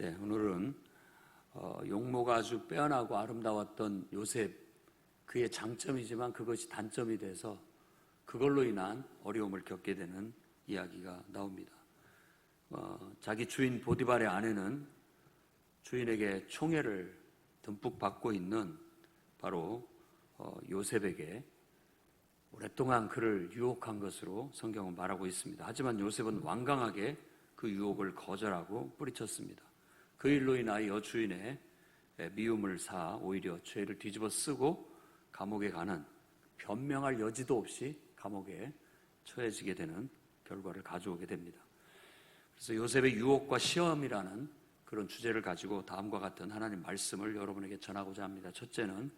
네, 오늘은 용모가 아주 빼어나고 아름다웠던 요셉, 그의 장점이지만 그것이 단점이 돼서 그걸로 인한 어려움을 겪게 되는 이야기가 나옵니다. 자기 주인 보디발의 아내는 주인에게 총애를 듬뿍 받고 있는 바로 요셉에게 오랫동안 그를 유혹한 것으로 성경은 말하고 있습니다. 하지만 요셉은 완강하게 그 유혹을 거절하고 뿌리쳤습니다. 그 일로 인하여 주인의 미움을 사 오히려 죄를 뒤집어 쓰고 감옥에 가는, 변명할 여지도 없이 감옥에 처해지게 되는 결과를 가져오게 됩니다. 그래서 요셉의 유혹과 시험이라는 그런 주제를 가지고 다음과 같은 하나님 말씀을 여러분에게 전하고자 합니다. 첫째는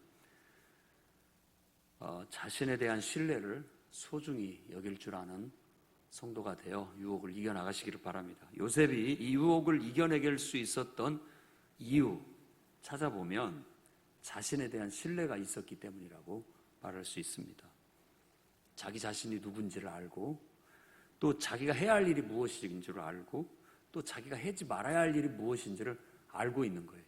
자신에 대한 신뢰를 소중히 여길 줄 아는 성도가 되어 유혹을 이겨나가시기를 바랍니다. 요셉이 이 유혹을 이겨내길 수 있었던 이유 찾아보면 자신에 대한 신뢰가 있었기 때문이라고 말할 수 있습니다. 자기 자신이 누군지를 알고, 또 자기가 해야 할 일이 무엇인지를 알고, 또 자기가 하지 말아야 할 일이 무엇인지를 알고 있는 거예요.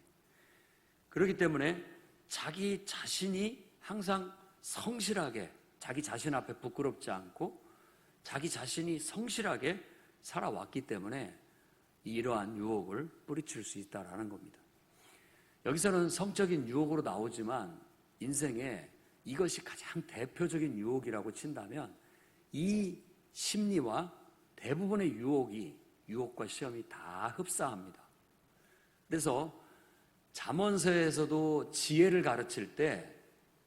그렇기 때문에 자기 자신이 항상 성실하게, 자기 자신 앞에 부끄럽지 않고 자기 자신이 성실하게 살아왔기 때문에 이러한 유혹을 뿌리칠 수 있다는 겁니다. 여기서는 성적인 유혹으로 나오지만 인생에 이것이 가장 대표적인 유혹이라고 친다면 이 심리와 대부분의 유혹과 시험이 다 흡사합니다. 그래서 잠언서에서도 지혜를 가르칠 때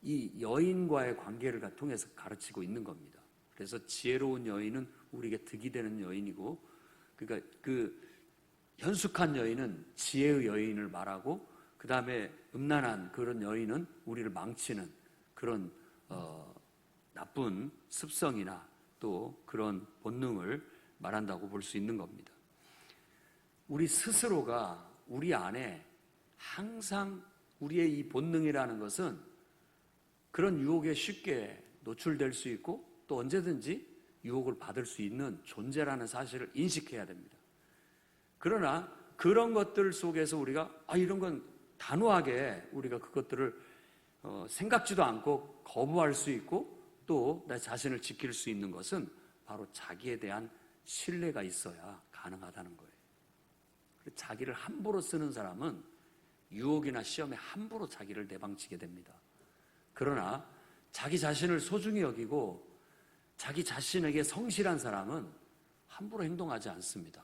이 여인과의 관계를 통해서 가르치고 있는 겁니다. 그래서 지혜로운 여인은 우리에게 득이 되는 여인이고, 그러니까 그 현숙한 여인은 지혜의 여인을 말하고, 그 다음에 음란한 그런 여인은 우리를 망치는 그런 나쁜 습성이나 또 그런 본능을 말한다고 볼 수 있는 겁니다. 우리 스스로가 우리 안에 항상 우리의 이 본능이라는 것은 그런 유혹에 쉽게 노출될 수 있고 또 언제든지 유혹을 받을 수 있는 존재라는 사실을 인식해야 됩니다. 그러나 그런 것들 속에서 우리가 이런 건 단호하게 우리가 그것들을 생각지도 않고 거부할 수 있고 또 내 자신을 지킬 수 있는 것은 바로 자기에 대한 신뢰가 있어야 가능하다는 거예요. 자기를 함부로 쓰는 사람은 유혹이나 시험에 함부로 자기를 내방치게 됩니다. 그러나 자기 자신을 소중히 여기고 자기 자신에게 성실한 사람은 함부로 행동하지 않습니다.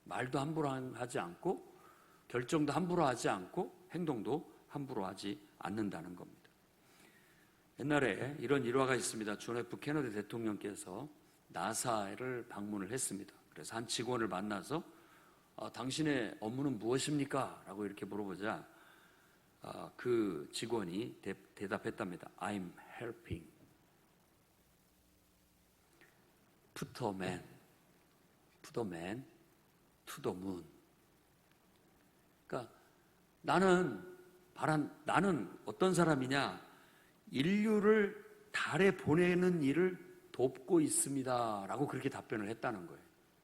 말도 함부로 하지 않고 결정도 함부로 하지 않고 행동도 함부로 하지 않는다는 겁니다. 옛날에 이런 일화가 있습니다. 존 F 케너디 대통령께서 나사를 방문을 했습니다. 그래서 한 직원을 만나서 당신의 업무는 무엇입니까? 라고 이렇게 물어보자 그 직원이 대답했답니다. I'm helping put a man to the moon. 그러니까 나는 어떤 사람이냐? 인류를 달에 보내는 일을 돕고 있습니다. 라고 그렇게 답변을 했다는 거예요.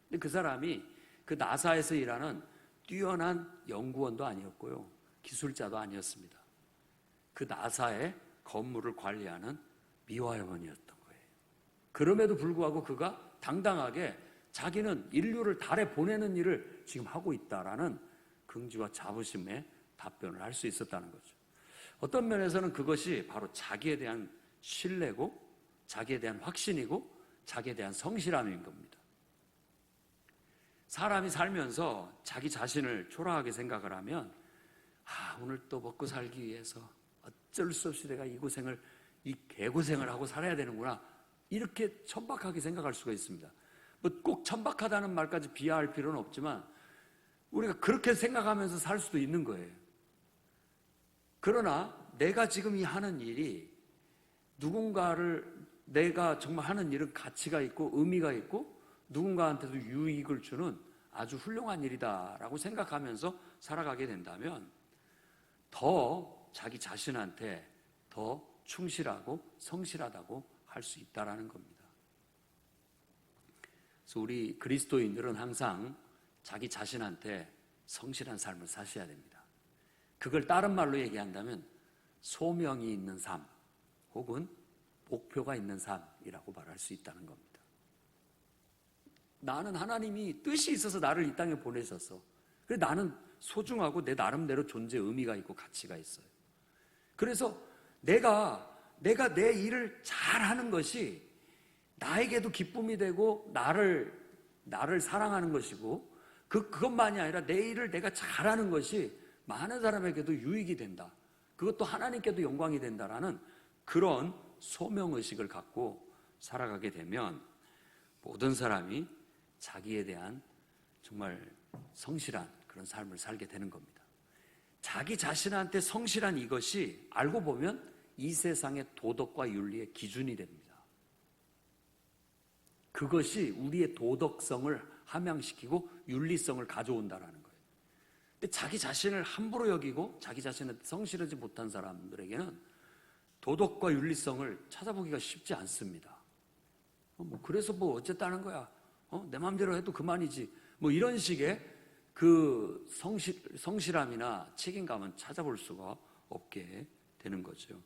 근데 그 사람이 그 나사에서 일하는 뛰어난 연구원도 아니었고요. 기술자도 아니었습니다. 그 나사의 건물을 관리하는 미화원이었던 거예요. 그럼에도 불구하고 그가 당당하게 자기는 인류를 달에 보내는 일을 지금 하고 있다라는 긍지와 자부심에 답변을 할 수 있었다는 거죠. 어떤 면에서는 그것이 바로 자기에 대한 신뢰고 자기에 대한 확신이고 자기에 대한 성실함인 겁니다. 사람이 살면서 자기 자신을 초라하게 생각을 하면 오늘 또 먹고 살기 위해서 어쩔 수 없이 내가 이 개고생을 하고 살아야 되는구나, 이렇게 천박하게 생각할 수가 있습니다. 꼭 천박하다는 말까지 비하할 필요는 없지만 우리가 그렇게 생각하면서 살 수도 있는 거예요. 그러나 내가 지금 이 하는 일이 내가 정말 하는 일은 가치가 있고 의미가 있고 누군가한테도 유익을 주는 아주 훌륭한 일이다라고 생각하면서 살아가게 된다면 더 자기 자신한테 더 충실하고 성실하다고 할 수 있다라는 겁니다. 그래서 우리 그리스도인들은 항상 자기 자신한테 성실한 삶을 사셔야 됩니다. 그걸 다른 말로 얘기한다면 소명이 있는 삶 혹은 목표가 있는 삶이라고 말할 수 있다는 겁니다. 나는 하나님이 뜻이 있어서 나를 이 땅에 보내셨어. 그래서 나는 소중하고 내 나름대로 존재 의미가 있고 가치가 있어요. 그래서 내가 내 일을 잘하는 것이 나에게도 기쁨이 되고 나를 사랑하는 것이고 그것만이 아니라 내 일을 내가 잘하는 것이 많은 사람에게도 유익이 된다. 그것도 하나님께도 영광이 된다라는 그런 소명의식을 갖고 살아가게 되면 모든 사람이 자기에 대한 정말 성실한 그런 삶을 살게 되는 겁니다. 자기 자신한테 성실한 이것이 알고 보면 이 세상의 도덕과 윤리의 기준이 됩니다. 그것이 우리의 도덕성을 함양시키고 윤리성을 가져온다라는 거예요. 근데 자기 자신을 함부로 여기고 자기 자신한테 성실하지 못한 사람들에게는 도덕과 윤리성을 찾아보기가 쉽지 않습니다. 그래서 어쨌다는 거야. 내 마음대로 해도 그만이지. 이런 식의 그 성실함이나 책임감은 찾아볼 수가 없게 되는 거죠.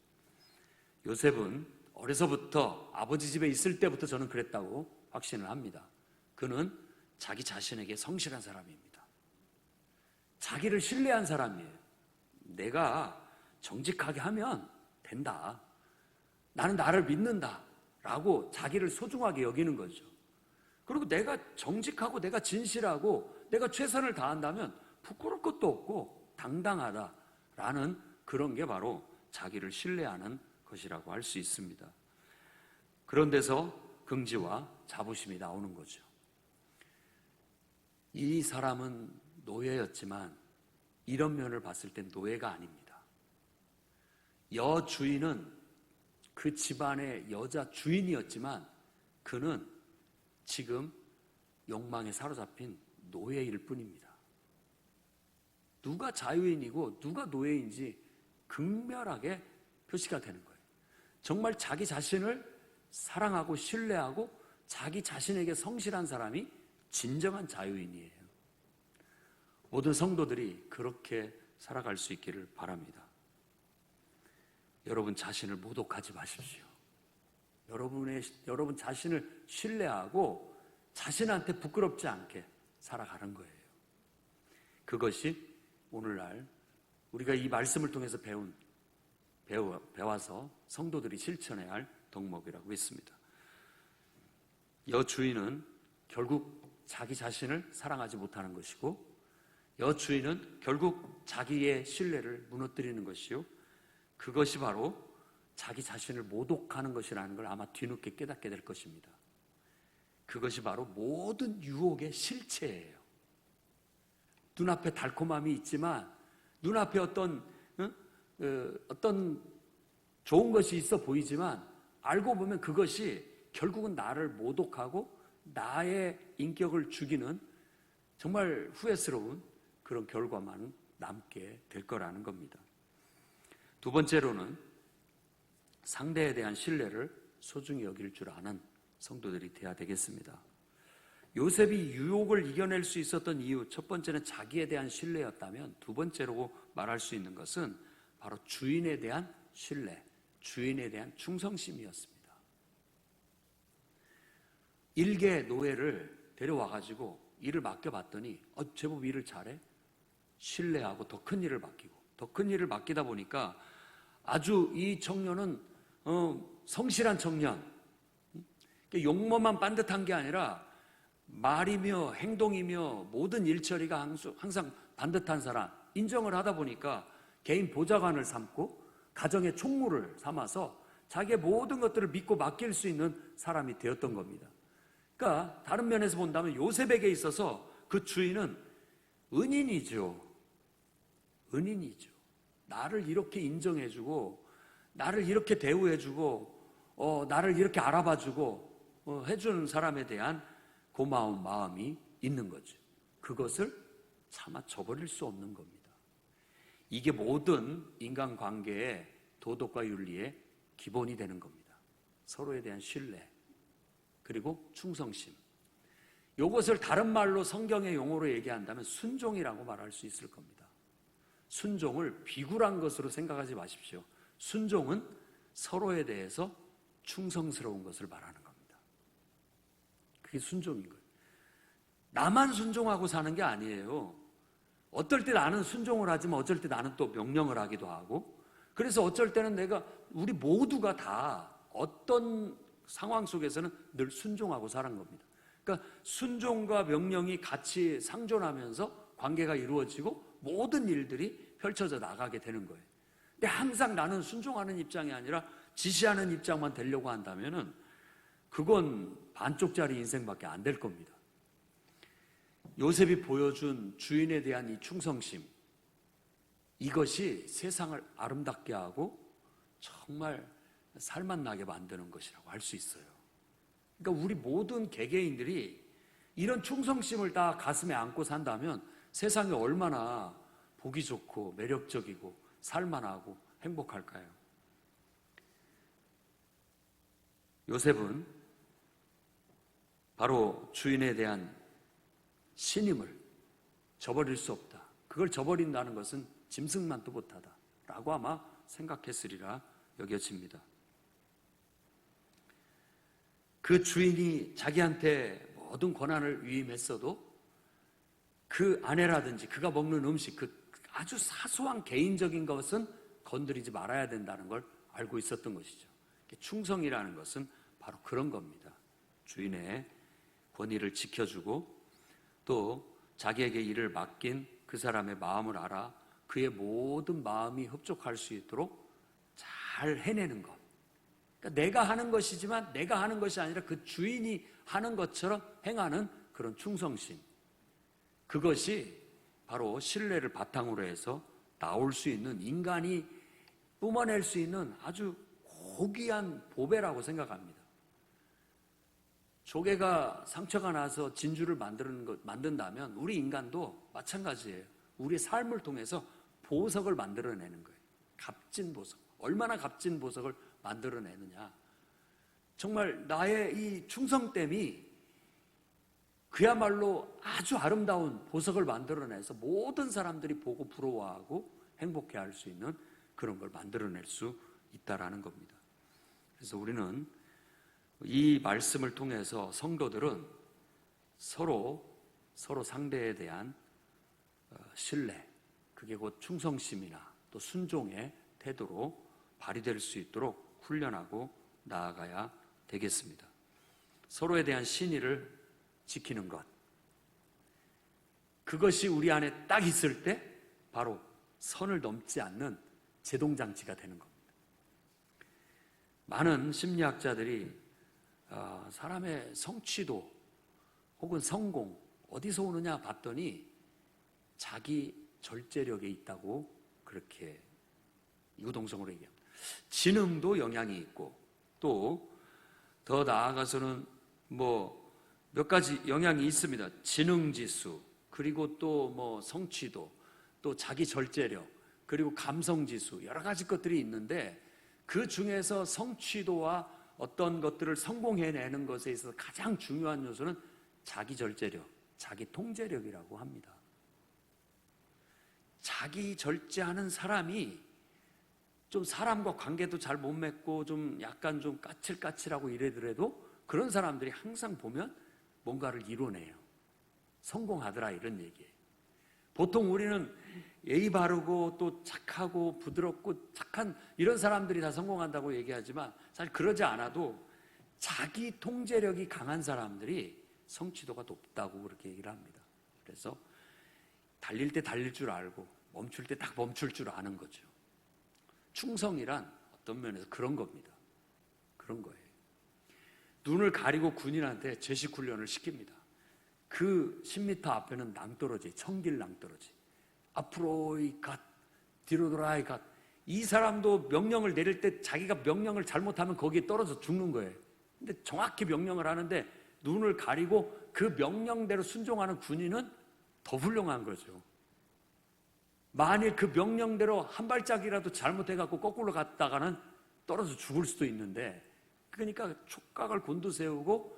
요셉은 어려서부터 아버지 집에 있을 때부터 저는 그랬다고 확신을 합니다. 그는 자기 자신에게 성실한 사람입니다. 자기를 신뢰한 사람이에요. 내가 정직하게 하면 된다. 나는 나를 믿는다. 라고 자기를 소중하게 여기는 거죠. 그리고 내가 정직하고 내가 진실하고 내가 최선을 다한다면 부끄러울 것도 없고 당당하다라는 그런 게 바로 자기를 신뢰하는 것이라고 할 수 있습니다. 그런 데서 긍지와 자부심이 나오는 거죠. 이 사람은 노예였지만 이런 면을 봤을 땐 노예가 아닙니다. 여주인은 그 집안의 여자 주인이었지만 그는 지금 욕망에 사로잡힌 노예일 뿐입니다. 누가 자유인이고 누가 노예인지 극명하게 표시가 되는 거예요. 정말 자기 자신을 사랑하고 신뢰하고 자기 자신에게 성실한 사람이 진정한 자유인이에요. 모든 성도들이 그렇게 살아갈 수 있기를 바랍니다. 여러분 자신을 모독하지 마십시오. 여러분 자신을 신뢰하고 자신한테 부끄럽지 않게 살아가는 거예요. 그것이 오늘날 우리가 이 말씀을 통해서 배워서 성도들이 실천해야 할 덕목이라고 했습니다. 여주인은 결국 자기 자신을 사랑하지 못하는 것이고 여주인은 결국 자기의 신뢰를 무너뜨리는 것이요, 그것이 바로 자기 자신을 모독하는 것이라는 걸 아마 뒤늦게 깨닫게 될 것입니다. 그것이 바로 모든 유혹의 실체예요. 눈앞에 달콤함이 있지만 눈앞에 어떤 좋은 것이 있어 보이지만 알고 보면 그것이 결국은 나를 모독하고 나의 인격을 죽이는 정말 후회스러운 그런 결과만 남게 될 거라는 겁니다. 두 번째로는 상대에 대한 신뢰를 소중히 여길 줄 아는 성도들이 되어야 되겠습니다. 요셉이 유혹을 이겨낼 수 있었던 이유, 첫 번째는 자기에 대한 신뢰였다면 두 번째로 말할 수 있는 것은 바로 주인에 대한 신뢰, 주인에 대한 충성심이었습니다. 일개 노예를 데려와가지고 일을 맡겨봤더니 제법 일을 잘해? 신뢰하고 더 큰 일을 맡기고 더 큰 일을 맡기다 보니까 아주 이 청년은 성실한 청년, 용모만 반듯한 게 아니라 말이며 행동이며 모든 일처리가 항상 반듯한 사람, 인정을 하다 보니까 개인 보좌관을 삼고 가정의 총무를 삼아서 자기의 모든 것들을 믿고 맡길 수 있는 사람이 되었던 겁니다. 그러니까 다른 면에서 본다면 요셉에게 있어서 그 주인은 은인이죠. 은인이죠. 나를 이렇게 인정해주고 나를 이렇게 대우해주고 나를 이렇게 알아봐주고 해주는 사람에 대한 고마운 마음이 있는 거죠. 그것을 차마 저버릴 수 없는 겁니다. 이게 모든 인간관계의 도덕과 윤리의 기본이 되는 겁니다. 서로에 대한 신뢰 그리고 충성심. 이것을 다른 말로 성경의 용어로 얘기한다면 순종이라고 말할 수 있을 겁니다. 순종을 비굴한 것으로 생각하지 마십시오. 순종은 서로에 대해서 충성스러운 것을 말하는 겁니다. 그게 순종인 거예요. 나만 순종하고 사는 게 아니에요. 어떨 때 나는 순종을 하지만 어쩔 때 나는 또 명령을 하기도 하고, 그래서 어쩔 때는 우리 모두가 다 어떤 상황 속에서는 늘 순종하고 사는 겁니다. 그러니까 순종과 명령이 같이 상존하면서 관계가 이루어지고 모든 일들이 펼쳐져 나가게 되는 거예요. 근데 항상 나는 순종하는 입장이 아니라 지시하는 입장만 되려고 한다면은 그건 반쪽짜리 인생밖에 안 될 겁니다. 요셉이 보여준 주인에 대한 이 충성심, 이것이 세상을 아름답게 하고 정말 살맛나게 만드는 것이라고 할 수 있어요. 그러니까 우리 모든 개개인들이 이런 충성심을 다 가슴에 안고 산다면 세상이 얼마나 보기 좋고 매력적이고 살만하고 행복할까요? 요셉은 바로 주인에 대한 신임을 저버릴 수 없다. 그걸 저버린다는 것은 짐승만도 못하다 라고 아마 생각했으리라 여겨집니다. 그 주인이 자기한테 모든 권한을 위임했어도 그 아내라든지 그가 먹는 음식, 그 아주 사소한 개인적인 것은 건드리지 말아야 된다는 걸 알고 있었던 것이죠. 충성이라는 것은 바로 그런 겁니다. 주인의 권위를 지켜주고 또 자기에게 일을 맡긴 그 사람의 마음을 알아 그의 모든 마음이 흡족할 수 있도록 잘 해내는 것. 그러니까 내가 하는 것이지만 내가 하는 것이 아니라 그 주인이 하는 것처럼 행하는 그런 충성심. 그것이 바로 신뢰를 바탕으로 해서 나올 수 있는, 인간이 뿜어낼 수 있는 아주 고귀한 보배라고 생각합니다. 조개가 상처가 나서 진주를 만든다면 우리 인간도 마찬가지예요. 우리의 삶을 통해서 보석을 만들어내는 거예요. 값진 보석. 얼마나 값진 보석을 만들어내느냐. 정말 나의 이 충성됨이 그야말로 아주 아름다운 보석을 만들어내서 모든 사람들이 보고 부러워하고 행복해할 수 있는 그런 걸 만들어낼 수 있다라는 겁니다. 그래서 우리는 이 말씀을 통해서 성도들은 서로 상대에 대한 신뢰, 그게 곧 충성심이나 또 순종의 태도로 발휘될 수 있도록 훈련하고 나아가야 되겠습니다. 서로에 대한 신의를 지키는 것, 그것이 우리 안에 딱 있을 때 바로 선을 넘지 않는 제동장치가 되는 겁니다. 많은 심리학자들이 사람의 성취도 혹은 성공 어디서 오느냐 봤더니 자기 절제력에 있다고 그렇게 이구동성으로 얘기합니다. 지능도 영향이 있고 또 더 나아가서는 몇 가지 영향이 있습니다. 지능지수, 그리고 또 성취도, 또 자기 절제력, 그리고 감성지수, 여러 가지 것들이 있는데 그 중에서 성취도와 어떤 것들을 성공해내는 것에 있어서 가장 중요한 요소는 자기 절제력, 자기 통제력이라고 합니다. 자기 절제하는 사람이 좀 사람과 관계도 잘 못 맺고 좀 약간 좀 까칠까칠하고 이래더라도 그런 사람들이 항상 보면 뭔가를 이뤄내요. 성공하더라 이런 얘기예요. 보통 우리는 예의 바르고 또 착하고 부드럽고 착한 이런 사람들이 다 성공한다고 얘기하지만 사실 그러지 않아도 자기 통제력이 강한 사람들이 성취도가 높다고 그렇게 얘기를 합니다. 그래서 달릴 때 달릴 줄 알고 멈출 때 딱 멈출 줄 아는 거죠. 충성이란 어떤 면에서 그런 겁니다. 그런 거예요. 눈을 가리고 군인한테 제식 훈련을 시킵니다. 그 10m 앞에는 낭떠러지, 청길 낭떠러지. 앞으로 이 갓, 뒤로 돌아 이 갓. 이 사람도 명령을 내릴 때 자기가 명령을 잘못하면 거기에 떨어져 죽는 거예요. 근데 정확히 명령을 하는데 눈을 가리고 그 명령대로 순종하는 군인은 더 훌륭한 거죠. 만일 그 명령대로 한 발짝이라도 잘못해갖고 거꾸로 갔다가는 떨어져 죽을 수도 있는데, 그러니까 촉각을 곤두세우고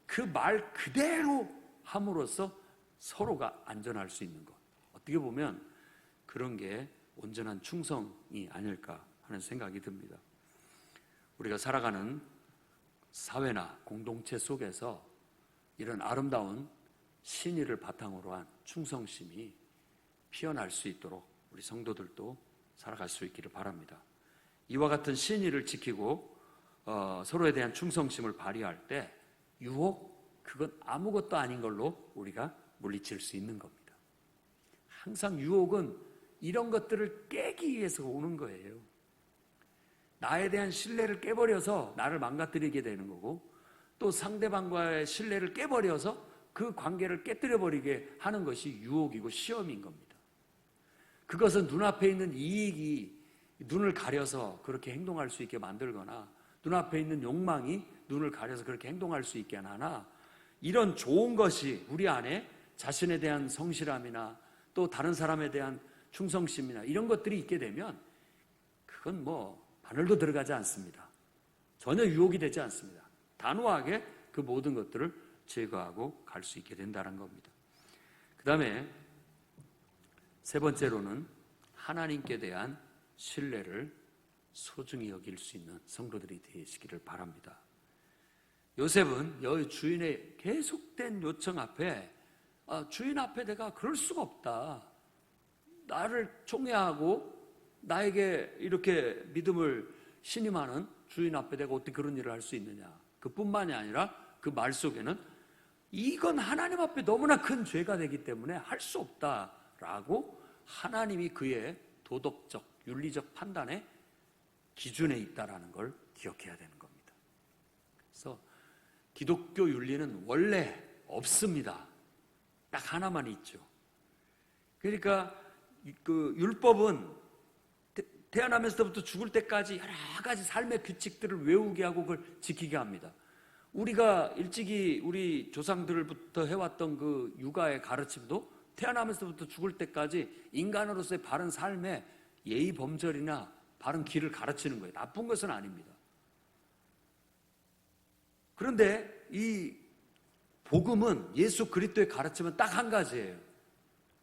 그 말 그대로 함으로써 서로가 안전할 수 있는 것. 어떻게 보면 그런 게 온전한 충성이 아닐까 하는 생각이 듭니다. 우리가 살아가는 사회나 공동체 속에서 이런 아름다운 신의를 바탕으로 한 충성심이 피어날 수 있도록 우리 성도들도 살아갈 수 있기를 바랍니다. 이와 같은 신의를 지키고 서로에 대한 충성심을 발휘할 때 유혹, 그건 아무것도 아닌 걸로 우리가 물리칠 수 있는 겁니다. 항상 유혹은 이런 것들을 깨기 위해서 오는 거예요. 나에 대한 신뢰를 깨버려서 나를 망가뜨리게 되는 거고, 또 상대방과의 신뢰를 깨버려서 그 관계를 깨뜨려버리게 하는 것이 유혹이고 시험인 겁니다. 그것은 눈앞에 있는 이익이 눈을 가려서 그렇게 행동할 수 있게 만들거나, 눈앞에 있는 욕망이 눈을 가려서 그렇게 행동할 수 있게 하나, 이런 좋은 것이 우리 안에 자신에 대한 성실함이나 또 다른 사람에 대한 충성심이나 이런 것들이 있게 되면 그건 바늘도 들어가지 않습니다. 전혀 유혹이 되지 않습니다. 단호하게 그 모든 것들을 제거하고 갈 수 있게 된다는 겁니다. 그 다음에 세 번째로는 하나님께 대한 신뢰를 소중히 여길 수 있는 성도들이 되시기를 바랍니다. 요셉은 주인의 계속된 요청 앞에 주인 앞에 내가 그럴 수가 없다. 나를 총애하고 나에게 이렇게 믿음을 신임하는 주인 앞에 내가 어떻게 그런 일을 할 수 있느냐. 그뿐만이 아니라 그 말 속에는 이건 하나님 앞에 너무나 큰 죄가 되기 때문에 할 수 없다라고 하나님이 그의 도덕적, 윤리적 판단의 기준에 있다라는 걸 기억해야 되는 겁니다. 그래서 기독교 윤리는 원래 없습니다. 딱 하나만 있죠. 그러니까 그 율법은 태어나면서부터 죽을 때까지 여러 가지 삶의 규칙들을 외우게 하고 그걸 지키게 합니다. 우리가 일찍이 우리 조상들부터 해왔던 그 육아의 가르침도 태어나면서부터 죽을 때까지 인간으로서의 바른 삶의 예의 범절이나 바른 길을 가르치는 거예요. 나쁜 것은 아닙니다. 그런데 이 복음은 예수 그리스도의 가르침은 딱 한 가지예요.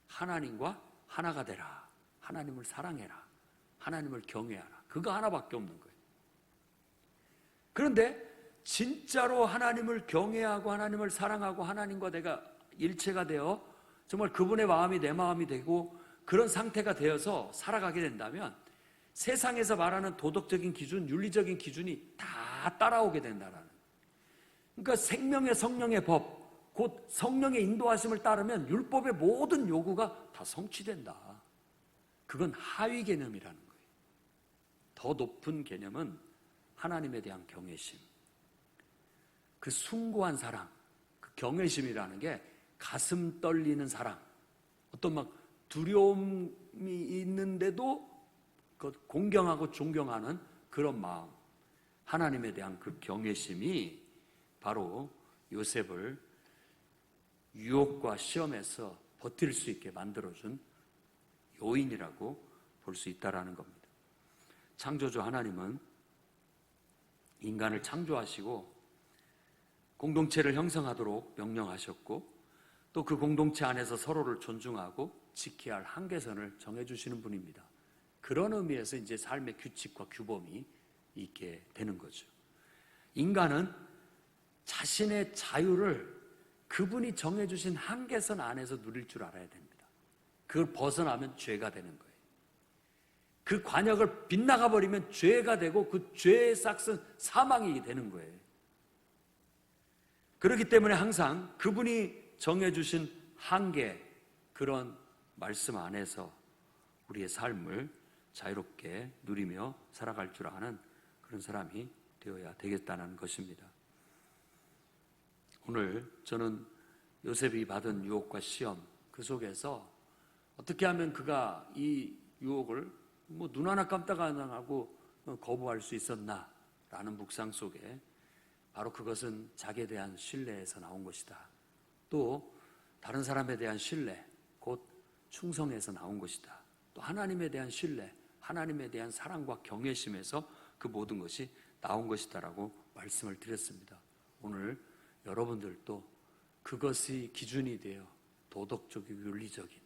하나님과 하나가 되라. 하나님을 사랑해라. 하나님을 경외하라. 그거 하나밖에 없는 거예요. 그런데 진짜로 하나님을 경외하고 하나님을 사랑하고 하나님과 내가 일체가 되어 정말 그분의 마음이 내 마음이 되고 그런 상태가 되어서 살아가게 된다면 세상에서 말하는 도덕적인 기준, 윤리적인 기준이 다 따라오게 된다라는. 그러니까 생명의 성령의 법, 곧 성령의 인도하심을 따르면 율법의 모든 요구가 다 성취된다. 그건 하위 개념이라는 거예요. 더 높은 개념은 하나님에 대한 경외심. 그 숭고한 사랑, 그 경외심이라는 게 가슴 떨리는 사랑. 어떤 막 두려움이 있는데도 공경하고 존경하는 그런 마음. 하나님에 대한 그 경외심이 바로 요셉을 유혹과 시험에서 버틸 수 있게 만들어준 요인이라고 볼 수 있다는 겁니다. 창조주 하나님은 인간을 창조하시고 공동체를 형성하도록 명령하셨고 또 그 공동체 안에서 서로를 존중하고 지켜야 할 한계선을 정해주시는 분입니다. 그런 의미에서 이제 삶의 규칙과 규범이 있게 되는 거죠. 인간은 자신의 자유를 그분이 정해주신 한계선 안에서 누릴 줄 알아야 됩니다. 그걸 벗어나면 죄가 되는 거예요. 그 관역을 빗나가 버리면 죄가 되고 그 죄의 싹은 사망이 되는 거예요. 그렇기 때문에 항상 그분이 정해주신 한계, 그런 말씀 안에서 우리의 삶을 자유롭게 누리며 살아갈 줄 아는 그런 사람이 되어야 되겠다는 것입니다. 오늘 저는 요셉이 받은 유혹과 시험 그 속에서 어떻게 하면 그가 이 유혹을 눈 하나 깜짝 안 하고 거부할 수 있었나 라는 묵상 속에 바로 그것은 자기에 대한 신뢰에서 나온 것이다. 또 다른 사람에 대한 신뢰, 곧 충성에서 나온 것이다. 또 하나님에 대한 신뢰, 하나님에 대한 사랑과 경외심에서 그 모든 것이 나온 것이다라고 말씀을 드렸습니다. 오늘 여러분들도 그것이 기준이 되어 도덕적이고 윤리적인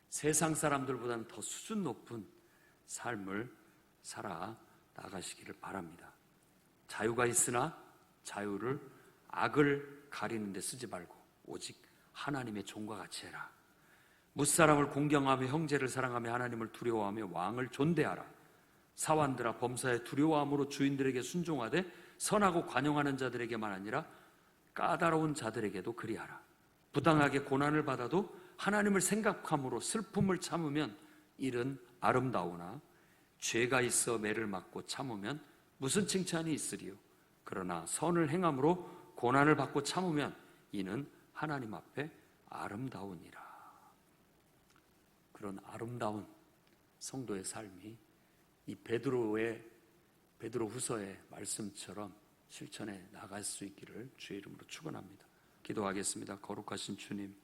세상 사람들보다는 더 수준 높은 삶을 살아 나가시기를 바랍니다. 자유가 있으나 자유를 악을 가리는 데 쓰지 말고 오직 하나님의 종과 같이 해라. 무사람을 공경하며 형제를 사랑하며 하나님을 두려워하며 왕을 존대하라. 사환들아 범사에 두려워함으로 주인들에게 순종하되 선하고 관용하는 자들에게만 아니라 까다로운 자들에게도 그리하라. 부당하게 고난을 받아도 하나님을 생각함으로 슬픔을 참으면 이는 아름다우나 죄가 있어 매를 맞고 참으면 무슨 칭찬이 있으리요. 그러나 선을 행함으로 고난을 받고 참으면 이는 하나님 앞에 아름다우니라. 그런 아름다운 성도의 삶이 이 베드로 후서의 말씀처럼 실천해 나갈 수 있기를 주의 이름으로 축원합니다. 기도하겠습니다. 거룩하신 주님,